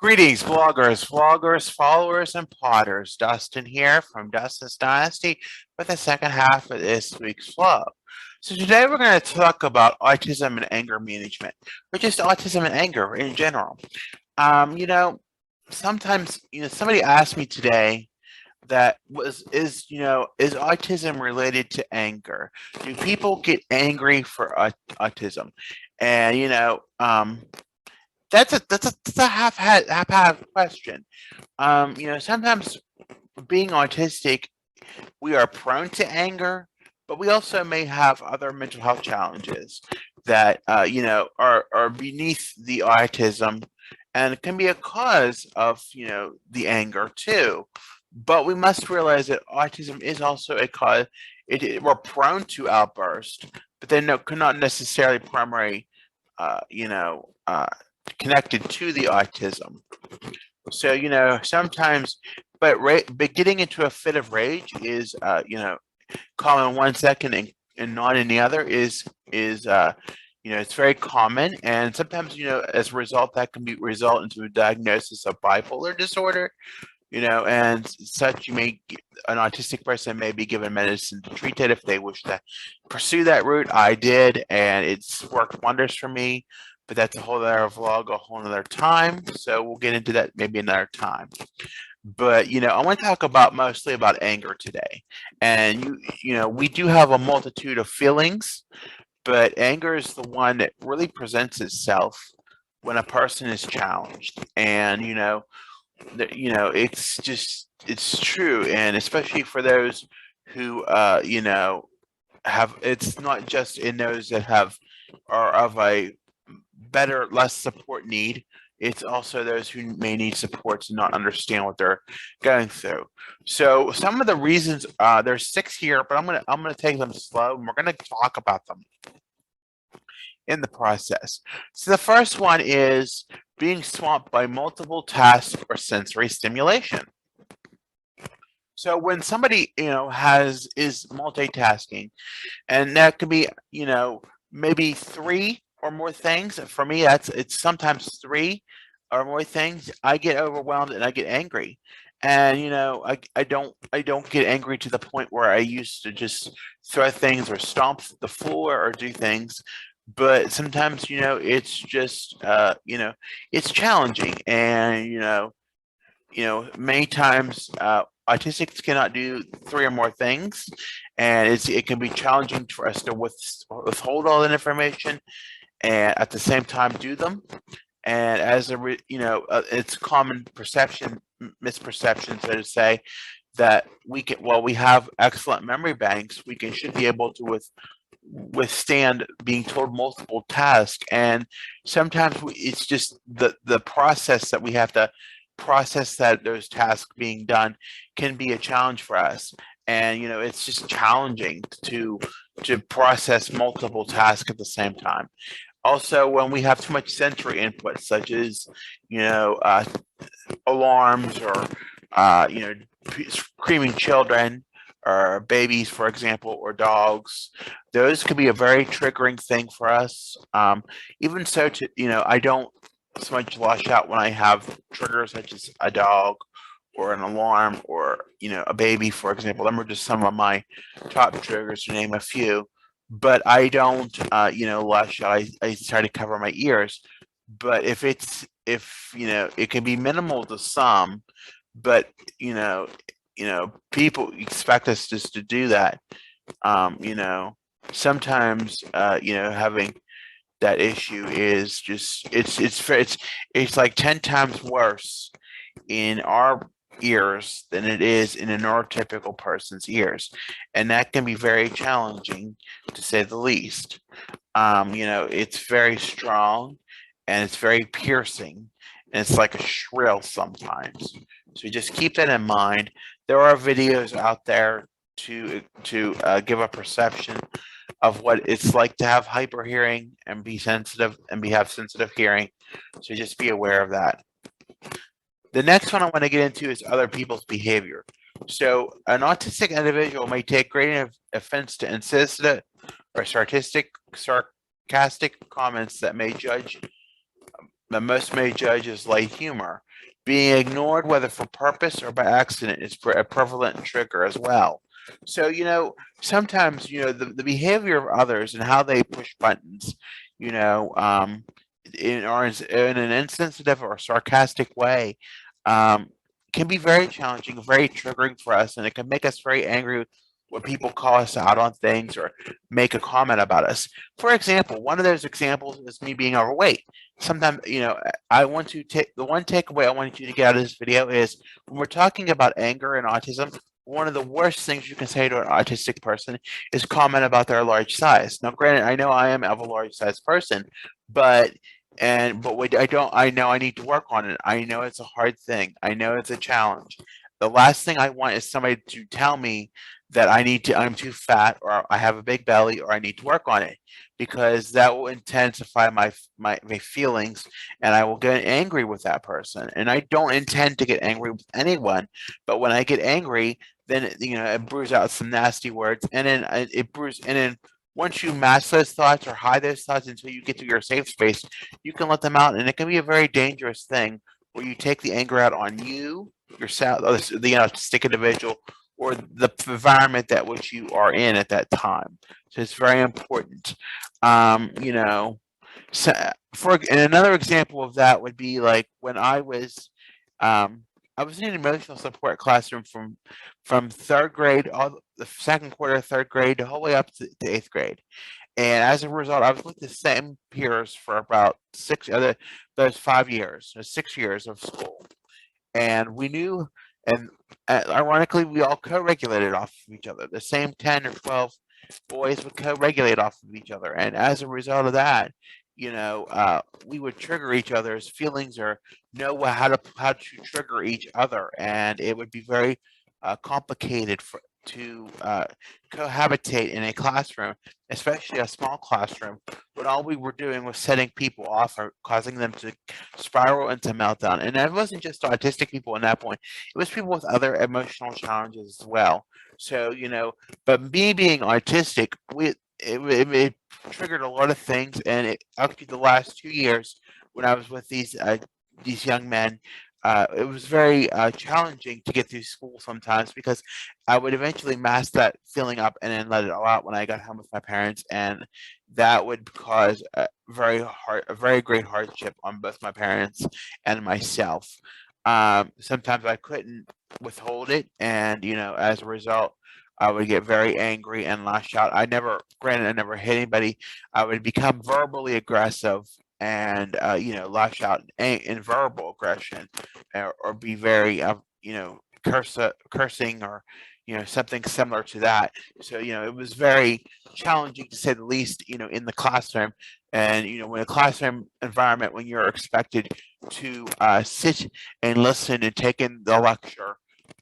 Greetings, vloggers, followers, and potters. Dustin here from Dustin's Dynasty with the second half of this week's vlog. So today we're going to talk about autism and anger management, or just autism and anger in general. Um, you know, sometimes somebody asked me today that is autism related to anger? Do people get angry for autism? And that's a half question. Sometimes being autistic, we are prone to anger, but we also may have other mental health challenges that are beneath the autism and can be a cause of the anger too. But we must realize that autism is also a cause. We're prone to outburst, but they're not necessarily primary, uh, you know, uh, connected to the autism. So, sometimes, but getting into a fit of rage is, calm in 1 second and not in the other is it's very common. And sometimes, as a result, that can result into a diagnosis of bipolar disorder, and such. An autistic person may be given medicine to treat it if they wish to pursue that route. I did, and it's worked wonders for me. But that's a whole other vlog, a whole other time. So we'll get into that maybe another time. But I want to talk mostly about anger today. And we do have a multitude of feelings, but anger is the one that really presents itself when a person is challenged. And it's true, and especially for those who have. It's not just in those that are of a less support need. It's also those who may need support to not understand what they're going through. So some of the reasons, there's 6 here, but I'm gonna take them slow, and we're gonna talk about them in the process. So the first one is being swamped by multiple tasks or sensory stimulation. So when somebody is multitasking, and that could be maybe 3 or more things. For me, it's sometimes 3 or more things. I get overwhelmed and I get angry. And I don't get angry to the point where I used to just throw things or stomp the floor or do things. But sometimes it's just it's challenging. And many times autistics cannot do 3 or more things, and it can be challenging for us to withhold all that information and at the same time do them. And it's common misperception, so to say, that we have excellent memory banks. Should be able to withstand being told multiple tasks, and sometimes it's just the process that we have to process that those tasks being done can be a challenge for us. And it's just challenging to process multiple tasks at the same time. Also, when we have too much sensory input, such as alarms, or screaming children, or babies, for example, or dogs, those could be a very triggering thing for us. Even so, I don't so much lash out when I have triggers such as a dog or an alarm or a baby, for example. Them are just some of my top triggers, to name a few. But I don't lash out. I try to cover my ears. But if it can be minimal to some, but people expect us just to do that. Sometimes having that issue is just it's like 10 times worse in our ears than it is in a neurotypical person's ears, and that can be very challenging, to say the least. It's very strong, and it's very piercing, and it's like a shrill sometimes. So just keep that in mind. There are videos out there to give a perception of what it's like to have hyper hearing and be sensitive and have sensitive hearing. So just be aware of that. The next one I want to get into is other people's behavior. So an autistic individual may take great offense to insensitive or sarcastic comments that that most may judge as light humor. Being ignored, whether for purpose or by accident, is a prevalent trigger as well. So, sometimes, the behavior of others and how they push buttons, you know, um, in an insensitive or sarcastic way, um, can be very challenging, very triggering for us, and it can make us very angry when people call us out on things or make a comment about us. For example, one of those examples is me being overweight. Sometimes, I want to take the one takeaway I want you to get out of this video is when we're talking about anger and autism, one of the worst things you can say to an autistic person is comment about their large size. Now, granted, I know I am of a large size person, but but what I don't, I know I need to work on it. I know it's a hard thing. I know it's a challenge. The last thing I want is somebody to tell me that I'm too fat or I have a big belly or I need to work on it, because that will intensify my feelings, and I will get angry with that person. And I don't intend to get angry with anyone, but when I get angry, then it brews out some nasty words, and then it brews, and then once you mask those thoughts or hide those thoughts until you get to your safe space, you can let them out, and it can be a very dangerous thing where you take the anger out on you, yourself, the autistic individual, or the environment that which you are in at that time. So it's very important. You know, so and another example of that would be like when I was in an emotional support classroom from third grade, all the second quarter of third grade, the whole way up to eighth grade. And as a result, I was with the same peers for about those 5 years, 6 years of school, and we knew, and ironically, we all co-regulated off of each other. The same 10 or 12 boys would co-regulate off of each other, and as a result of that, we would trigger each other's feelings or know how to trigger each other, and it would be very complicated to cohabitate in a classroom, especially a small classroom, when all we were doing was setting people off or causing them to spiral into meltdown. And it wasn't just autistic people at that point; it was people with other emotional challenges as well. So, but me being autistic, it triggered a lot of things, and up to the last 2 years when I was with these young men. It was very challenging to get through school sometimes because I would eventually mask that feeling up and then let it all out when I got home with my parents, and that would cause a very great hardship on both my parents and myself. Sometimes I couldn't withhold it, and as a result, I would get very angry and lash out. Granted, I never hit anybody. I would become verbally aggressive and lash out in verbal aggression, or be very cursing, or something similar to that. So it was very challenging to say the least, in the classroom. And when a classroom environment, when you're expected to sit and listen and take in the lecture,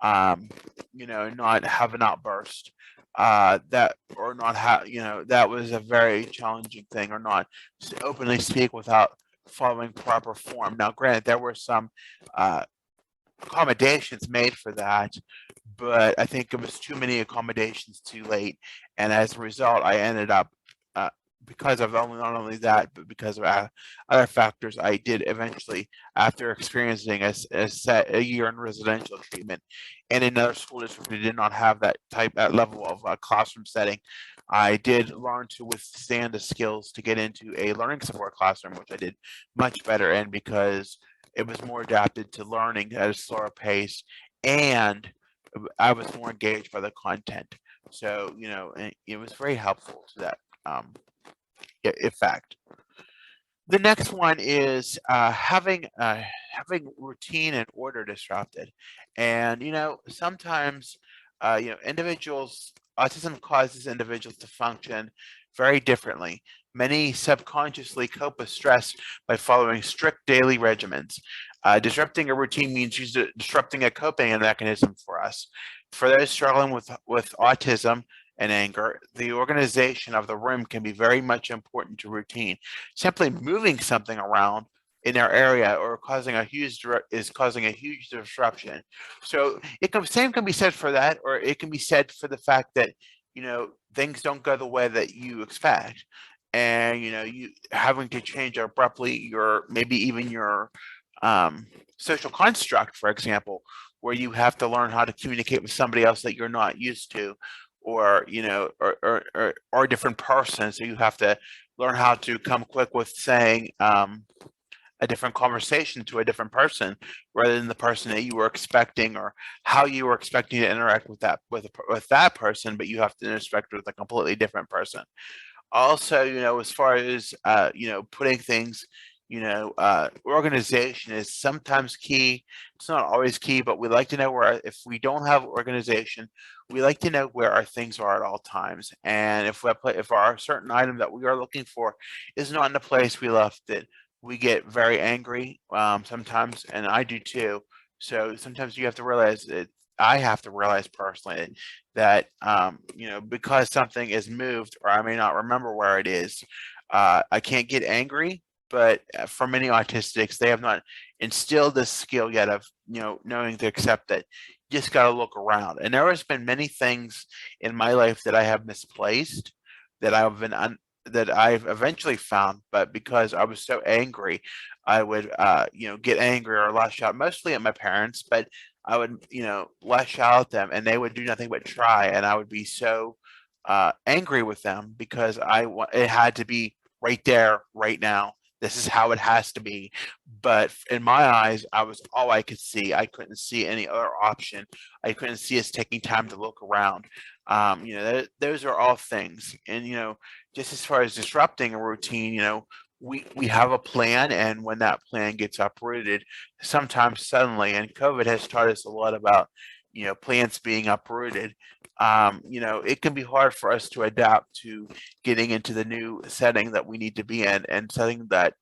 not have an outburst, that or not have that was a very challenging thing, or not openly speak without following proper form. Now, granted, there were some uh, accommodations made for that, but I think it was too many accommodations too late, and as a result, I ended up, uh, because of not only that, but because of other factors, I did eventually, after experiencing a year in residential treatment in another school district that did not have that level of classroom setting, I did learn to withstand the skills to get into a learning support classroom, which I did much better in because it was more adapted to learning at a slower pace, and I was more engaged by the content. So, it was very helpful to that um, effect. The next one is having routine and order disrupted, and sometimes individuals autism causes individuals to function very differently. Many subconsciously cope with stress by following strict daily regimens. Disrupting a routine means disrupting a coping mechanism for us. For those struggling with autism and anger, the organization of the room can be very much important to routine. Simply moving something around in their area or is causing a huge disruption. So same can be said for that, or it can be said for the fact that things don't go the way that you expect. and you having to change abruptly your maybe even your um, social construct, for example, where you have to learn how to communicate with somebody else that you're not used to, or or a different person. So you have to learn how to come quick with saying a different conversation to a different person rather than the person that you were expecting, or how you were expecting to interact with with that person, but you have to interact with a completely different person. Also, as far as putting things, organization is sometimes key. It's not always key, but we like to know where, if we don't have organization, we like to know where our things are at all times. And if our certain item that we are looking for is not in the place we left it, we get very angry sometimes, and I do too. So sometimes you have to realize that, I have to realize personally that because something is moved or I may not remember where it is, I can't get angry. But for many autistics, they have not instilled this skill yet of knowing to accept that you just got to look around. And there has been many things in my life that I have misplaced, that I've eventually found, but because I was so angry, I would get angry or lash out, mostly at my parents, but I would, lash out at them, and they would do nothing but try, and I would be so angry with them because it had to be right there, right now. This is how it has to be. But in my eyes, I was all I could see. I couldn't see any other option. I couldn't see us taking time to look around. Those are all things. And just as far as disrupting a routine, we have a plan, and when that plan gets uprooted, sometimes suddenly, and COVID has taught us a lot about plants being uprooted. It can be hard for us to adapt to getting into the new setting that we need to be in, and setting that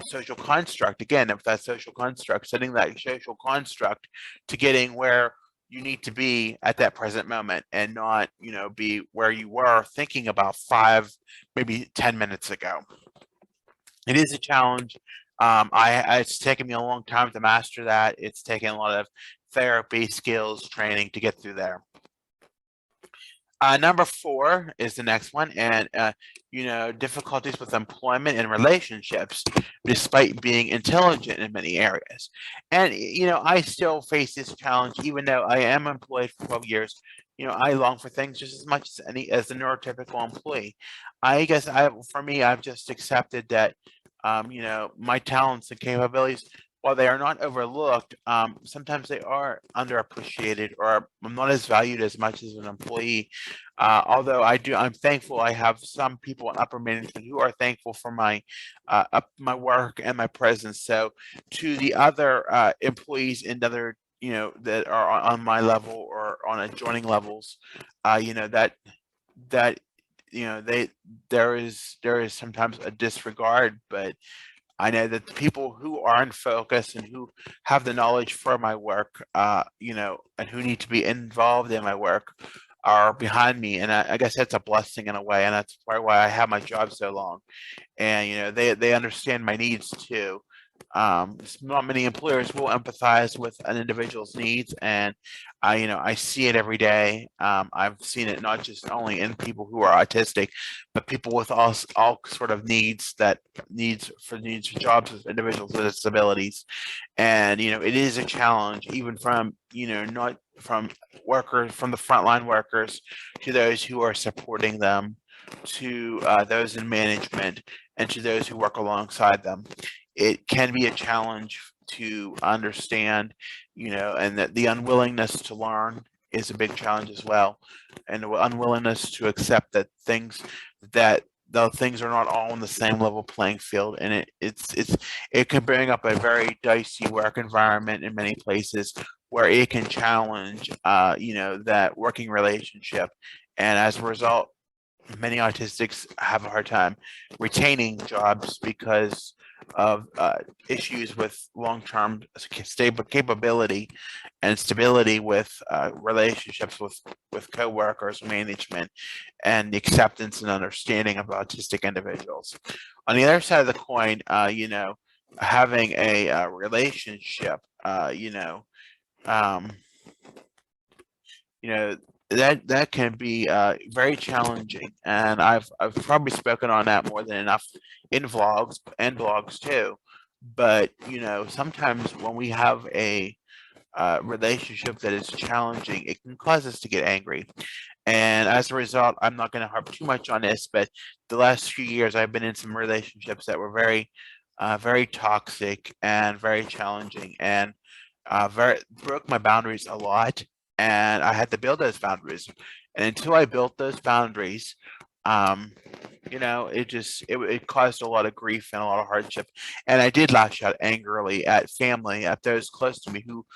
social construct again. If that social construct, setting that social construct to getting where you need to be at that present moment, and not be where you were thinking about 5, maybe 10 minutes ago. It is a challenge. It's taken me a long time to master that. It's taken a lot of therapy, skills, training to get through there. Number four is the next one, and difficulties with employment and relationships, despite being intelligent in many areas. And I still face this challenge, even though I am employed for 12 years. I long for things just as much as the neurotypical employee. I guess for me, I've just accepted that, my talents and capabilities, while they are not overlooked, sometimes they are underappreciated, or I'm not as valued as much as an employee. Although I'm thankful. I have some people in upper management who are thankful for my work and my presence. So, to the other employees in other that are on my level or on adjoining levels, that they there is sometimes a disregard, but I know that the people who are in focus and who have the knowledge for my work, and who need to be involved in my work, are behind me, and I guess that's a blessing in a way, and that's probably why I have my job so long. And they understand my needs too. Not many employers will empathize with an individual's needs, and I see it every day. I've seen it not just only in people who are autistic, but people with all sort of needs for jobs with individuals with disabilities. And it is a challenge, even from not from workers, from the frontline workers, to those who are supporting them, to those in management, and to those who work alongside them. It can be a challenge to understand, and that the unwillingness to learn is a big challenge as well, and the unwillingness to accept that the things are not all on the same level playing field, and it can bring up a very dicey work environment in many places, where it can challenge that working relationship, and as a result, many autistics have a hard time retaining jobs because of issues with long-term stable capability and stability with relationships with coworkers, management, and the acceptance and understanding of autistic individuals. On the other side of the coin, having a relationship, um, you know, that can be very challenging, and I've probably spoken on that more than enough in vlogs and blogs too. But sometimes when we have a relationship that is challenging, it can cause us to get angry. And as a result, I'm not going to harp too much on this, but the last few years I've been in some relationships that were very toxic and very challenging, and very broke my boundaries a lot. And I had to build those boundaries. And until I built those boundaries, um, it caused a lot of grief and a lot of hardship. And I did lash out angrily at family, at those close to me who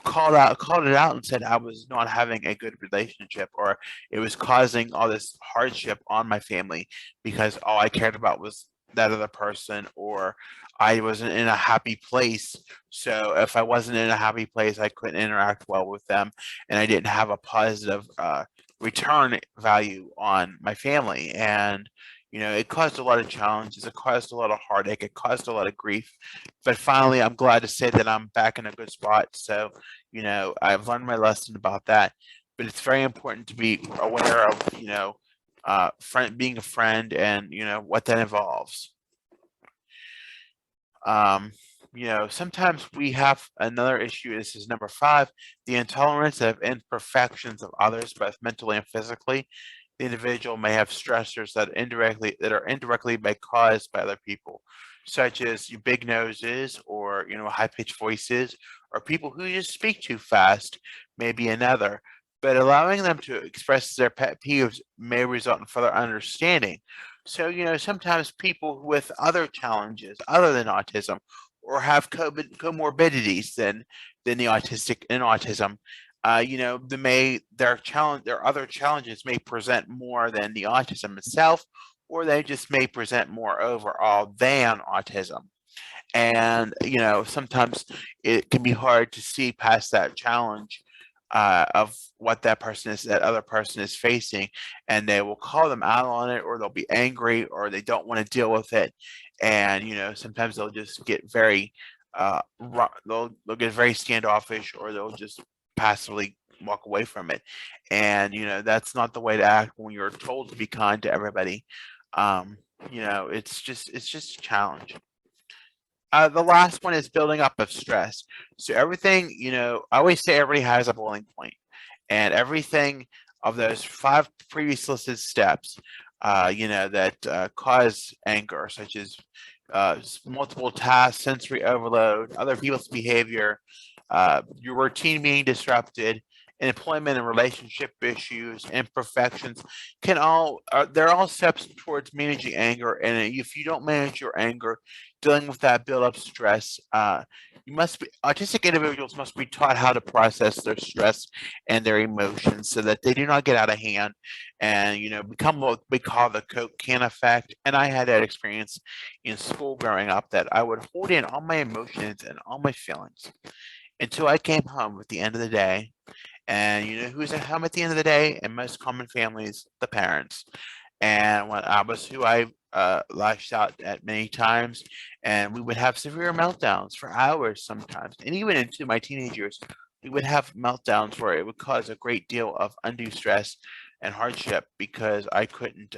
called it out and said I was not having a good relationship, or it was causing all this hardship on my family because all I cared about was that other person, or I wasn't in a happy place. So if I wasn't in a happy place, I couldn't interact well with them, and I didn't have a positive return value on my family. And it caused a lot of challenges, it caused a lot of heartache, it caused a lot of grief. But finally, I'm glad to say that I'm back in a good spot. So I've learned my lesson about that. But it's very important to be aware of being a friend, and what that involves. um Sometimes we have another issue. This is number 5: the intolerance of imperfections of others, both mentally and physically. The individual may have stressors that are indirectly caused by other people, such as your big noses, or high pitched voices, or people who just speak too fast may be another. But allowing them to express their pet peeves may result in further understanding. So sometimes people with other challenges other than autism, or have comorbidities than the autistic in autism, their other challenges may present more than the autism itself, or they just may present more overall than autism. And sometimes it can be hard to see past that challenge of what that other person is facing, and they will call them out on it, or they'll be angry, or they don't want to deal with it. And sometimes they'll just get very they'll get very standoffish, or they'll just passively walk away from it. And that's not the way to act when you're told to be kind to everybody. It's just a challenge. The last one is building up of stress. So everything, I always say everybody has a boiling point, and everything of those 5 previous listed steps, that cause anger, such as multiple tasks, sensory overload, other people's behavior, your routine being disrupted, employment and relationship issues, imperfections, they're all steps towards managing anger. And if you don't manage your anger, dealing with that build up stress, autistic individuals must be taught how to process their stress and their emotions so that they do not get out of hand and become what we call the Coke can effect. And I had that experience in school growing up, that I would hold in all my emotions and all my feelings until I came home at the end of the day. And who's at home at the end of the day? In most common families, the parents. And when I was who I lashed out at many times, and we would have severe meltdowns for hours sometimes. And even into my teenage years, we would have meltdowns where it would cause a great deal of undue stress and hardship because I couldn't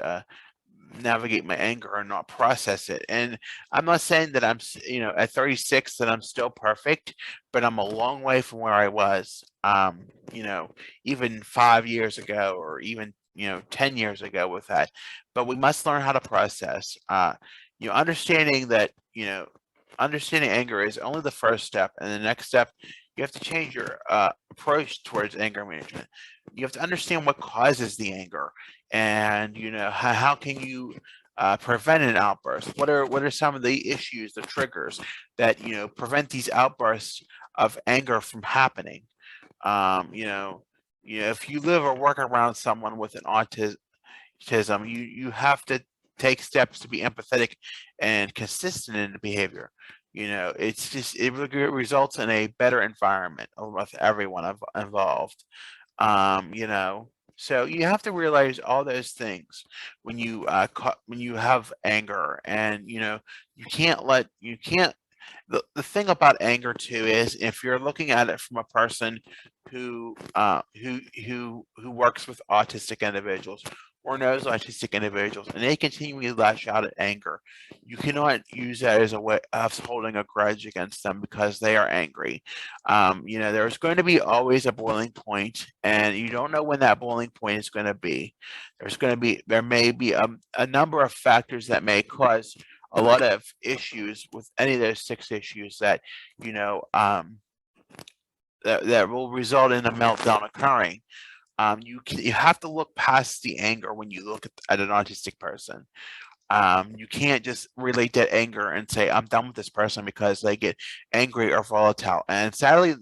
navigate my anger and not process it. And I'm not saying that at 36 that I'm still perfect, but I'm a long way from where I was, even 5 years ago, or even 10 years ago with that. But we must learn how to process. Understanding that understanding anger is only the first step, and the next step, you have to change your approach towards anger management. You have to understand what causes the anger, and how can you prevent an outburst. What are some of the issues, the triggers that prevent these outbursts of anger from happening. If you live or work around someone with an autism, you have to take steps to be empathetic and consistent in the behavior. Results in a better environment with everyone involved. um, you know. So you have to realize all those things when you have anger, and you can't The thing about anger too is if you're looking at it from a person who works with autistic individuals or knows autistic individuals and they continually lash out at anger, you cannot use that as a way of holding a grudge against them because they are angry. There's going to be always a boiling point, and you don't know when that boiling point is going to be. There may be a number of factors that may cause a lot of issues with any of those 6 issues that you know that will result in a meltdown occurring. You have to look past the anger when you look at an autistic person. You can't just relate that anger and say I'm done with this person because they get angry or volatile. And sadly,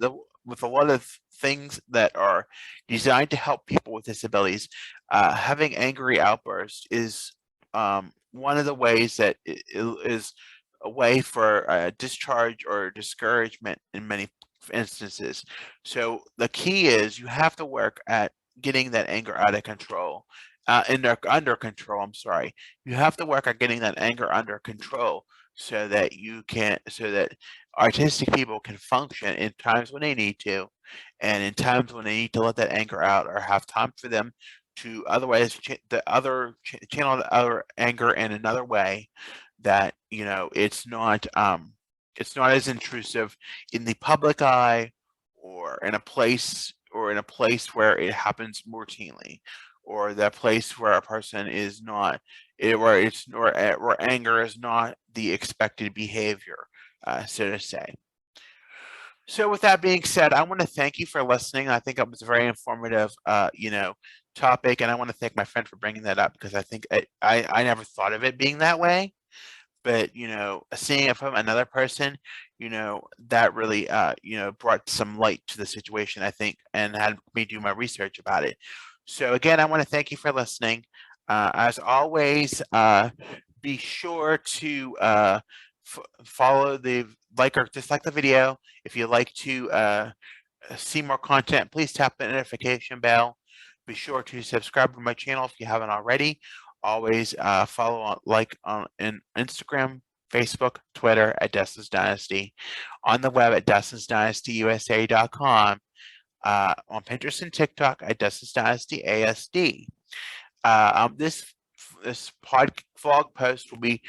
with a lot of things that are designed to help people with disabilities, having angry outbursts is one of the ways that is a way for discharge or discouragement in many instances. So the key is you have to work at getting that anger out of control, under control. I'm sorry. You have to work on getting that anger under control so that artistic people can function in times when they need to, and in times when they need to let that anger out or have time for them to otherwise channel the other anger in another way that it's not as intrusive in the public eye or in a place where it happens routinely, or that place where a person is not where where anger is not the expected behavior, so to say. So with that being said, I want to thank you for listening. I think it was a very informative, topic, and I want to thank my friend for bringing that up because I think I never thought of it being that way. But seeing it from another person, that really brought some light to the situation, I think, and had me do my research about it. So again, I want to thank you for listening. As always, be sure to follow the like or dislike the video. If you'd like to see more content, please tap the notification bell. Be sure to subscribe to my channel if you haven't already. Always follow on in Instagram, Facebook, Twitter at Dustin's Dynasty, on the web at dustinsdynastyusa.com, on Pinterest and TikTok at Dustin's Dynasty ASD. This vlog post will be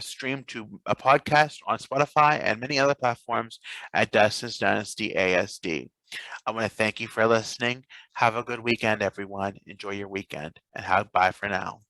streamed to a podcast on Spotify and many other platforms at Dustin's Dynasty ASD. I want to thank you for listening. Have a good weekend, everyone. Enjoy your weekend, and bye for now.